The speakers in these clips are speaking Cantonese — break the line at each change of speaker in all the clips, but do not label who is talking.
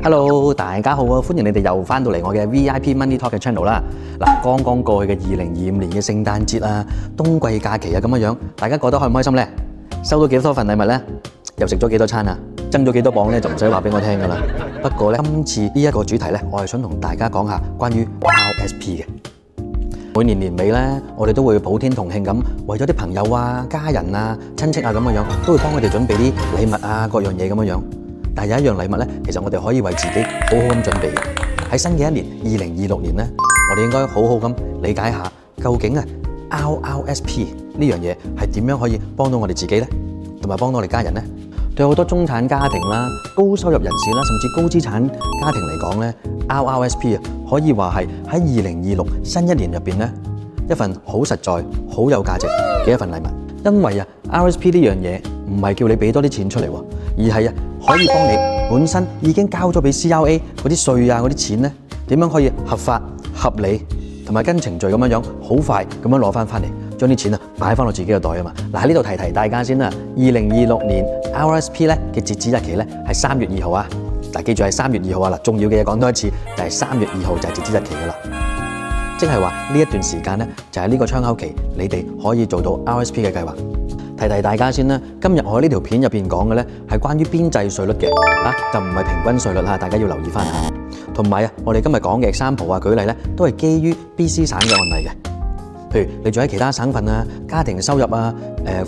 Hello， 大家好啊！歡迎你哋又翻到嚟我嘅 VIP Money Talk 嘅 channel 啦。嗱，剛剛過去嘅2025年嘅聖誕節啊、冬季假期啊咁樣，大家覺得開唔開心呢？收到幾多份禮物呢？又食咗幾多餐啊？增咗幾多磅呢？就唔使話俾我聽噶啦。不過呢，今次呢一個主題呢，我係想同大家講下關於 RSP 嘅。每年年尾呢，我哋都會普天同慶咁，為咗啲朋友啊、家人啊、親戚啊咁樣，都會幫佢哋準備啲禮物啊、各樣嘢咁樣。但係有一樣禮物咧，其實我哋可以為自己好好咁準備嘅。喺新嘅一年2026年咧，我哋應該好好咁理解下，究竟啊 RRSP 呢樣嘢係點樣可以幫到我哋自己咧，同埋幫到我哋家人咧？對好多中產家庭啦、高收入人士啦，甚至高資產家庭嚟講咧，RRSP 啊可以話係喺2026新一年入邊咧一份好實在、好有價值嘅一份禮物。因為啊 RSP 呢樣嘢唔係叫你俾多啲錢出嚟喎，而係啊可以幫你本身已經交咗俾 CRA 嗰啲稅啊嗰啲錢咧，點樣可以合法合理同埋跟程序咁樣好快咁樣攞翻嚟，將啲錢啊擺翻落自己嘅袋啊嘛。嗱，喺呢度提大家先啦，2026年 RSP 咧嘅截止日期咧係3月2號啊。嗱，記住係3月2號啊。嗱，重要嘅嘢講多一次，就係3月2號就係截止日期噶啦。即係話呢一段時間咧，就係呢個窗口期，你哋可以做到 RSP 嘅計劃。提大家先啦，今日我喺呢條片入邊講嘅咧係關於邊際稅率嘅，就唔係平均稅率嚇，大家要留意翻下。同埋啊，我哋今日講嘅 example 啊舉例咧，都係基於 BC 省嘅案例嘅。譬如你住喺其他省份啊，家庭收入啊、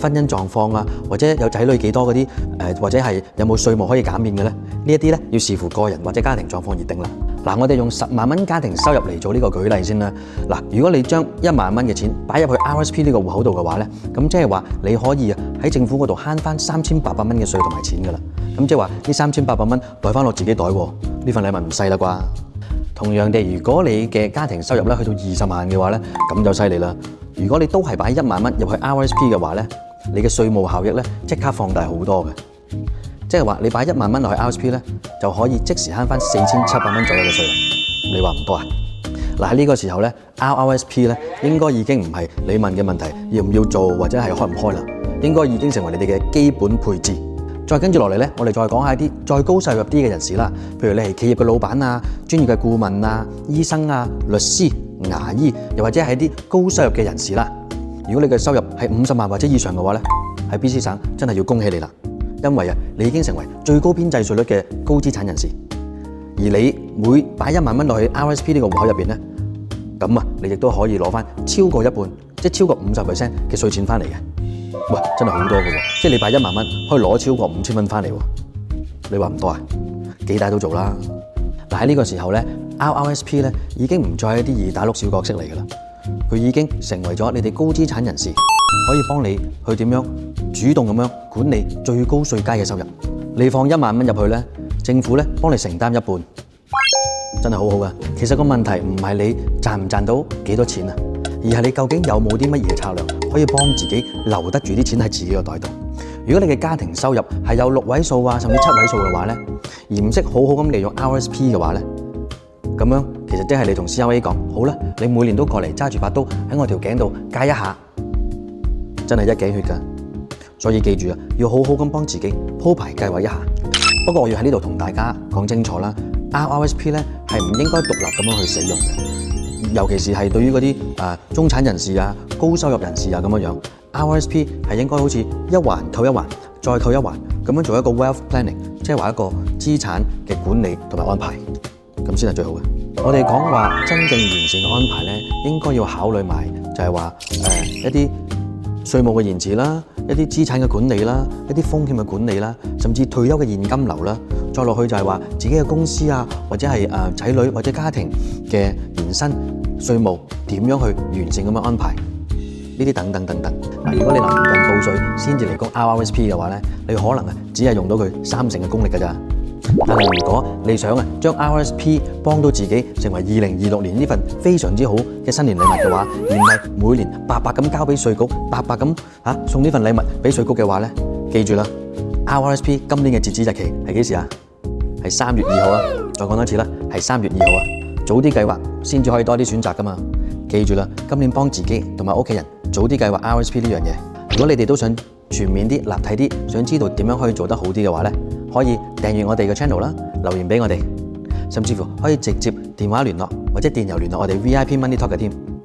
婚姻狀況啊，或者有仔女幾多嗰啲，或者係有冇稅務可以減免嘅咧？呢一啲咧要視乎個人或者家庭狀況而定啦。嗱，我哋用10萬蚊家庭收入嚟做呢個舉例先啦。嗱，如果你將1萬蚊嘅錢擺入去 RSP 呢個戶口度嘅話咧，咁即係話你可以喺政府嗰度慳翻3800蚊嘅稅同埋錢噶啦。咁即係話呢3800蚊袋翻落自己袋喎，呢份禮物唔細啦啩。同樣地，如果你嘅家庭收入咧去到20萬嘅話咧，咁就犀利啦。如果你都係擺1萬蚊入去 RSP 嘅話咧，你嘅稅務效益咧即刻放大好多嘅。即係話你擺1萬蚊落去 RSP 咧，就可以即時慳翻4700蚊左右嘅稅啦。你話唔多啊？嗱，喺呢個時候咧 ，RRSP 咧應該已經唔係你問嘅問題，要唔要做或者係開唔開啦，應該已經成為你哋嘅基本配置。再跟住落嚟咧，我哋再講下啲再高收入啲嘅人士啦，譬如你係企業嘅老闆啊、專業嘅顧問啊、醫生啊、律師、牙醫，又或者係啲高收入嘅人士啦。如果你嘅收入係50萬或者以上嘅話咧，喺 BC 省真係要恭喜你啦，因為你已經成為最高邊際稅率嘅高資產人士。而你每擺1萬蚊落去 RSP 呢個戶口入邊咧，咁你亦都可以攞翻超過一半，即係超過50% 嘅稅錢翻嚟嘅。喂，真係好多嘅喎！即係你擺1萬蚊，可以攞超過5000蚊翻嚟喎。你話唔多啊？幾大都做啦。嗱，喺呢個時候咧 ，RRSP 咧已經唔再係一啲二打碌小角色嚟㗎啦。佢已經成為咗你哋高資產人士，可以幫你去點樣主動咁樣管理最高稅階嘅收入。你放1萬蚊入去咧，政府咧幫你承擔一半，真係好好㗎。其實個問題唔係你賺唔賺到幾多錢啊，而係你究竟有冇啲乜嘢策略可以幫自己留得住啲錢喺自己個袋度。如果你嘅家庭收入係有6位數啊，甚至7位數嘅話咧，而唔識好好咁利用 RSP 嘅話咧，咁樣其實即係你同 CRA 講好啦，你每年都過嚟揸住把刀喺我條頸度戒一下，真係一頸血㗎。所以記住啊，要好好咁幫自己鋪排計劃一下。不過我要喺呢度同大家講清楚啦 ，RRSP 咧係唔應該獨立咁樣去使用嘅，尤其是係對於嗰啲中產人士啊、高收入人士啊咁樣，RSP 係應該好似一環扣一環，再扣一環咁樣做一個 wealth planning， 即係話一個資產嘅管理同埋安排，咁先係最好嘅。我哋講話真正完善嘅安排咧，應該要考慮埋就係話一啲稅務嘅延遲啦，一啲資產嘅管理啦，一啲風險嘅管理啦，甚至退休嘅現金流啦，再落去就係話自己嘅公司啊，或者係仔女或者家庭嘅延伸稅務點樣去完善咁樣安排，呢啲等等等等。嗱，如果你臨近報稅先至嚟供 RRSP 嘅話咧，你可能只係用到佢3成嘅功力㗎咋。但係如果你想將 RSP 幫到自己成為2026年呢份非常之好嘅新年禮物嘅話，而唔係每年白白咁交俾稅局，白白咁送呢份禮物俾稅局嘅話咧，記住啦 ，RSP 今年嘅截止日期係幾時啊？係3月2號啊！再講多次啦，係3月2號啊！早啲計劃先至可以多啲選擇噶嘛。記住啦，今年幫自己同埋屋企人早啲計劃 RSP 呢樣嘢。如果你哋都想全面啲、立體啲，想知道點樣可以做得好啲嘅話咧，可以訂閱我哋嘅 channel 啦，留言俾我哋。甚至乎可以直接電話聯絡或者電郵聯絡我哋 VIP Money Talk 嘅添。